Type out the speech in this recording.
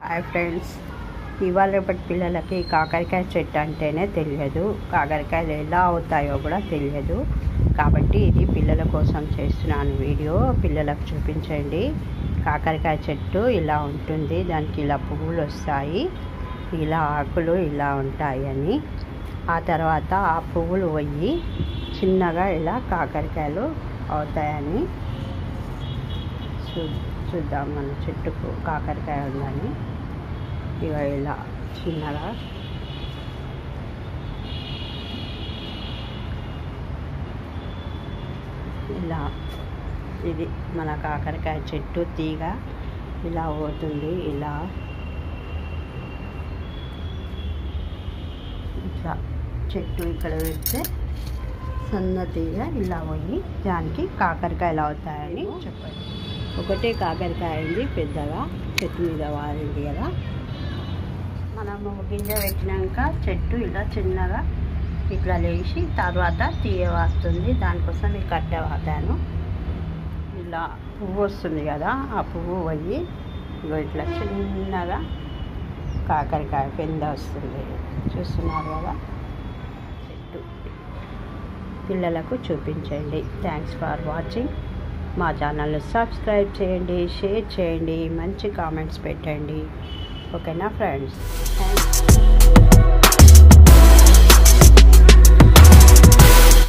Hi friends, ఇవాళ రేపటి పిల్లలకి కాకరకాయ చెట్టు అంటేనే తెలియదు, కాకరకాయలు ఎలా అవుతాయో కూడా తెలియదు. కాబట్టి ఇది పిల్లల కోసం చేస్తున్నాను వీడియో. పిల్లలకు చూపించండి. కాకరకాయ చెట్టు ఇలా ఉంటుంది, దానికి ఇలా పువ్వులు వస్తాయి, ఇలా ఆకులు ఇలా ఉంటాయి అని. ఆ తర్వాత ఆ పువ్వులు పోయి చిన్నగా ఇలా కాకరకాయలు అవుతాయని చూద్దాం. మన చెట్టుకు కాకరకాయ ఉందని ఇక ఇలా చిన్నగా ఇలా ఇది మన కాకరకాయ చెట్టు తీగ ఇలా పోతుంది. ఇలా ఇట్లా చెట్టు ఇక్కడ పెడితే సన్న తీగ ఇలా పోయి దానికి కాకరకాయలు అవుతాయని చెప్పండి. ఒకటే కాకరకాయ అయింది, పెద్దగా చెట్టు మీద వారింది కదా. మనము గింజ పెట్టినాక చెట్టు ఇలా చిన్నగా ఇట్లా లేచి తర్వాత తీయ వస్తుంది. దానికోసం ఈ కట్ట వాతాను. ఇలా పువ్వు వస్తుంది కదా, ఆ పువ్వు పోయి ఇట్లా చిన్నగా కాకరకాయ పెంద వస్తుంది. చూస్తున్నారు కదా చెట్టు. పిల్లలకు చూపించండి. Thanks for watching. మా ఛానల్ని సబ్స్క్రైబ్ చేయండి, షేర్ చేయండి, మంచి కామెంట్స్ పెట్టండి. ఓకేనా ఫ్రెండ్స్? థ్యాంక్స్.